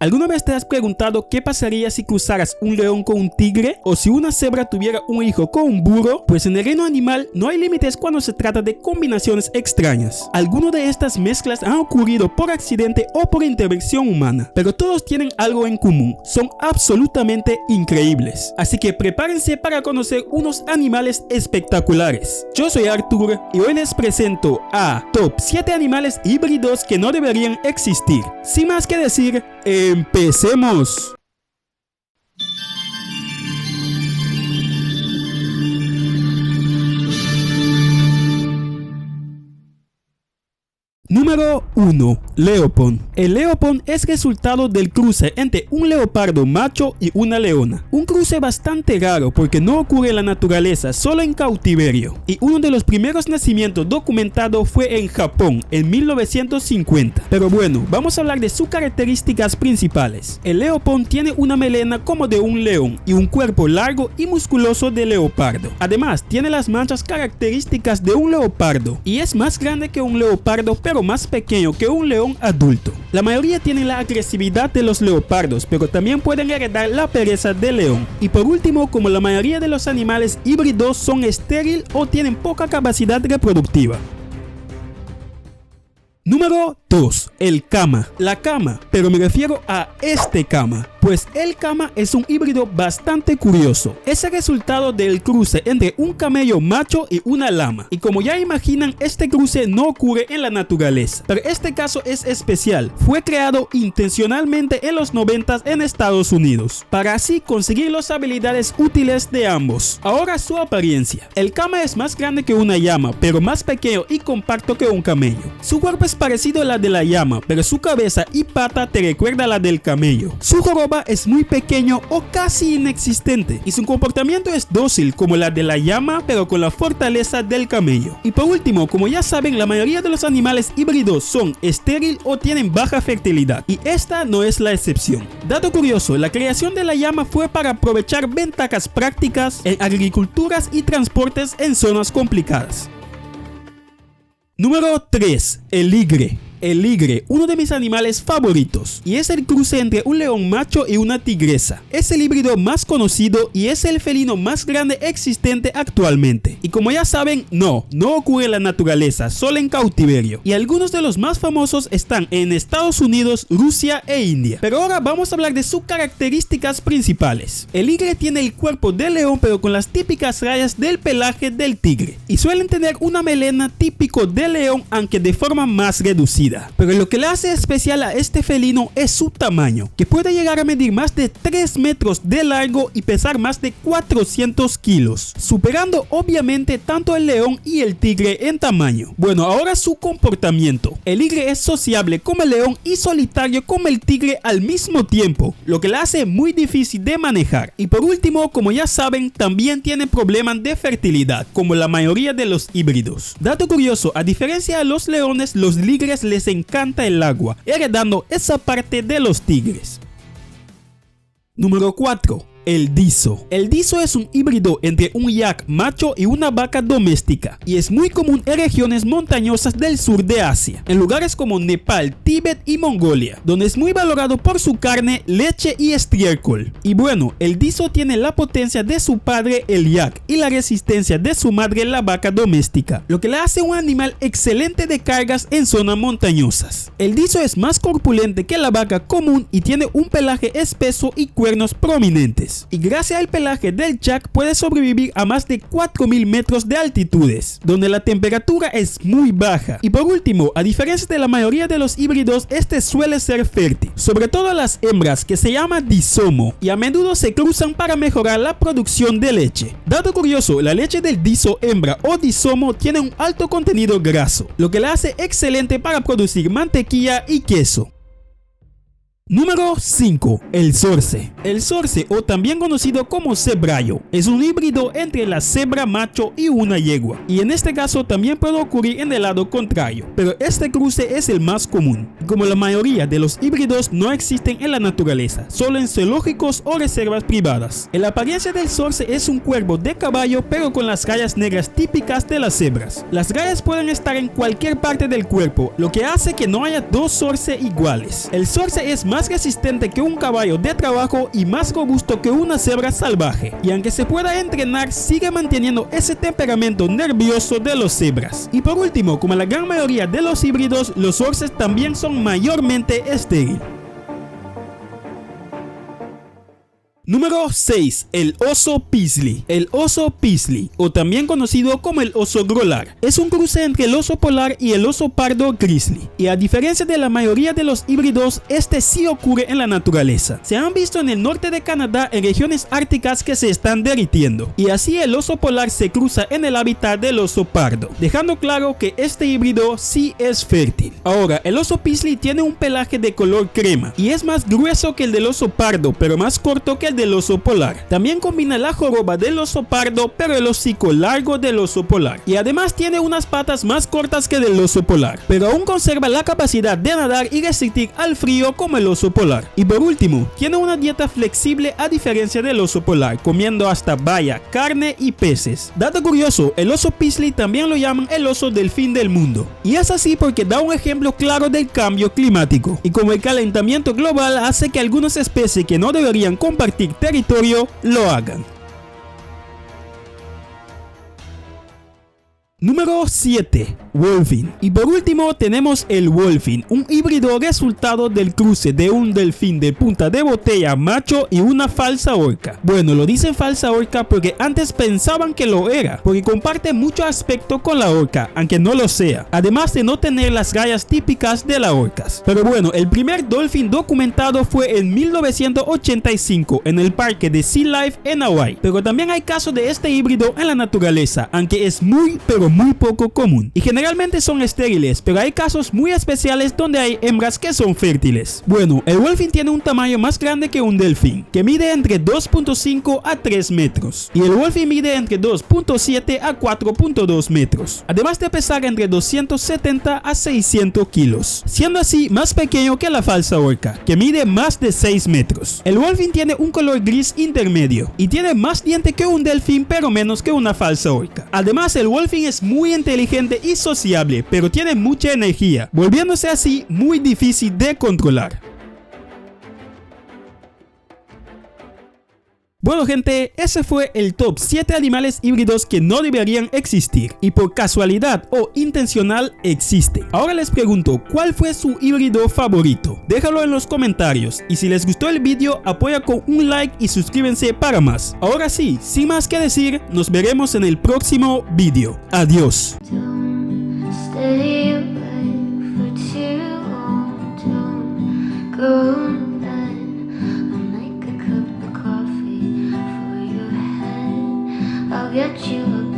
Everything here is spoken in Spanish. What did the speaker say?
¿Alguna vez te has preguntado qué pasaría si cruzaras un león con un tigre? ¿O si una cebra tuviera un hijo con un burro? Pues en el reino animal no hay límites cuando se trata de combinaciones extrañas. Algunas de estas mezclas han ocurrido por accidente o por intervención humana, pero todos tienen algo en común: son absolutamente increíbles. Así que prepárense para conocer unos animales espectaculares. Yo soy Arthur y hoy les presento a Top 7 animales híbridos que no deberían existir. Sin más que decir, ¡empecemos! Número 1. Leopón. El leopón es resultado del cruce entre un leopardo macho y una leona. Un cruce bastante raro porque no ocurre en la naturaleza, solo en cautiverio. Y uno de los primeros nacimientos documentados fue en Japón en 1950. Pero bueno, vamos a hablar de sus características principales. El leopón tiene una melena como de un león y un cuerpo largo y musculoso de leopardo. Además, tiene las manchas características de un leopardo y es más grande que un leopardo, pero más pequeño que un león adulto. La mayoría tienen la agresividad de los leopardos, pero también pueden heredar la pereza del león. Y por último, como la mayoría de los animales híbridos son estériles o tienen poca capacidad reproductiva. Número 2. El cama. La cama, pero me refiero a este cama, pues el cama es un híbrido bastante curioso. Es el resultado del cruce entre un camello macho y una lama. Y como ya imaginan, este cruce no ocurre en la naturaleza, pero este caso es especial. Fue creado intencionalmente en los 90 en Estados Unidos, para así conseguir las habilidades útiles de ambos. Ahora su apariencia. El cama es más grande que una llama, pero más pequeño y compacto que un camello. Su cuerpo es parecido a la de la llama, pero su cabeza y pata te recuerda a la del camello. Su joroba es muy pequeño o casi inexistente y su comportamiento es dócil como la de la llama, pero con la fortaleza del camello. Y por último, como ya saben, la mayoría de los animales híbridos son estériles o tienen baja fertilidad, y esta no es la excepción. Dato curioso: la creación de la llama fue para aprovechar ventajas prácticas en agriculturas y transportes en zonas complicadas. Número 3. El ligre. El ligre, uno de mis animales favoritos, y es el cruce entre un león macho y una tigresa. Es el híbrido más conocido y es el felino más grande existente actualmente. Y como ya saben, no ocurre en la naturaleza, solo en cautiverio. Y algunos de los más famosos están en Estados Unidos, Rusia e India. Pero ahora vamos a hablar de sus características principales. El ligre tiene el cuerpo del león, pero con las típicas rayas del pelaje del tigre. Y suelen tener una melena típico del león, aunque de forma más reducida. Pero lo que le hace especial a este felino es su tamaño, que puede llegar a medir más de 3 metros de largo y pesar más de 400 kilos, superando obviamente tanto el león y el tigre en tamaño. Bueno, ahora su comportamiento. El ligre es sociable como el león y solitario como el tigre al mismo tiempo, lo que le hace muy difícil de manejar. Y por último, como ya saben, también tiene problemas de fertilidad, como la mayoría de los híbridos. Dato curioso: a diferencia de los leones, los ligres les encanta el agua, heredando esa parte de los tigres. Número 4. El diso. El diso es un híbrido entre un yak macho y una vaca doméstica, y es muy común en regiones montañosas del sur de Asia, en lugares como Nepal, Tíbet y Mongolia, donde es muy valorado por su carne, leche y estiércol. Y bueno, el diso tiene la potencia de su padre el yak y la resistencia de su madre la vaca doméstica, lo que le hace un animal excelente de cargas en zonas montañosas. El diso es más corpulente que la vaca común y tiene un pelaje espeso y cuernos prominentes. Y gracias al pelaje del yak puede sobrevivir a más de 4000 metros de altitudes, donde la temperatura es muy baja. Y por último, a diferencia de la mayoría de los híbridos, este suele ser fértil, sobre todo las hembras, que se llama disomo, y a menudo se cruzan para mejorar la producción de leche. Dato curioso: la leche del diso hembra o disomo tiene un alto contenido graso, lo que la hace excelente para producir mantequilla y queso. Número 5. El sorce. El sorce, o también conocido como cebrallo, es un híbrido entre la cebra macho y una yegua, y en este caso también puede ocurrir en el lado contrario, pero este cruce es el más común. Como la mayoría de los híbridos no existen en la naturaleza, solo en zoológicos o reservas privadas. La apariencia del sorce es un cuervo de caballo, pero con las rayas negras típicas de las cebras. Las rayas pueden estar en cualquier parte del cuerpo, lo que hace que no haya dos sorce iguales. El sorce es más más resistente que un caballo de trabajo y más robusto que una cebra salvaje. Y aunque se pueda entrenar, sigue manteniendo ese temperamento nervioso de los cebras. Y por último, como la gran mayoría de los híbridos, los horses también son mayormente estériles. Número 6. El oso Peasley. El oso Peasley, o también conocido como el oso grolar, es un cruce entre el oso polar y el oso pardo grizzly. Y a diferencia de la mayoría de los híbridos, este sí ocurre en la naturaleza. Se han visto en el norte de Canadá en regiones árticas que se están derritiendo. Y así el oso polar se cruza en el hábitat del oso pardo, dejando claro que este híbrido sí es fértil. Ahora, el oso Peasley tiene un pelaje de color crema y es más grueso que el del oso pardo, pero más corto que el del oso polar. También combina la joroba del oso pardo, pero el hocico largo del oso polar. Y además tiene unas patas más cortas que del oso polar, pero aún conserva la capacidad de nadar y resistir al frío como el oso polar. Y por último, tiene una dieta flexible a diferencia del oso polar, comiendo hasta baya, carne y peces. Dato curioso, el oso Peasley también lo llaman el oso del fin del mundo. Y es así porque da un ejemplo claro del cambio climático. Y como el calentamiento global hace que algunas especies que no deberían compartir territorio lo hagan. Número 7. Wolfing. Y por último tenemos el Wolfing, un híbrido resultado del cruce de un delfín de punta de botella macho y una falsa orca. Bueno, lo dicen falsa orca porque antes pensaban que lo era, porque comparte mucho aspecto con la orca, aunque no lo sea, además de no tener las rayas típicas de las orcas. Pero bueno, el primer dolphin documentado fue en 1985 en el parque de Sea Life en Hawái, pero también hay casos de este híbrido en la naturaleza, aunque es muy poco común y generalmente son estériles, pero hay casos muy especiales donde hay hembras que son fértiles. Bueno, el Wolfing tiene un tamaño más grande que un delfín, que mide entre 2.5 a 3 metros y el Wolfing mide entre 2.7 a 4.2 metros, además de pesar entre 270 a 600 kilos, siendo así más pequeño que la falsa orca, que mide más de 6 metros. El Wolfing tiene un color gris intermedio y tiene más diente que un delfín, pero menos que una falsa orca. Además, el Wolfing es muy inteligente y sociable, pero tiene mucha energía, volviéndose así muy difícil de controlar. Bueno gente, ese fue el top 7 animales híbridos que no deberían existir y por casualidad o intencional existen. Ahora les pregunto, ¿cuál fue su híbrido favorito? Déjalo en los comentarios y si les gustó el vídeo apoya con un like y suscríbanse para más. Ahora sí, sin más que decir, nos veremos en el próximo vídeo. Adiós. I'll get you a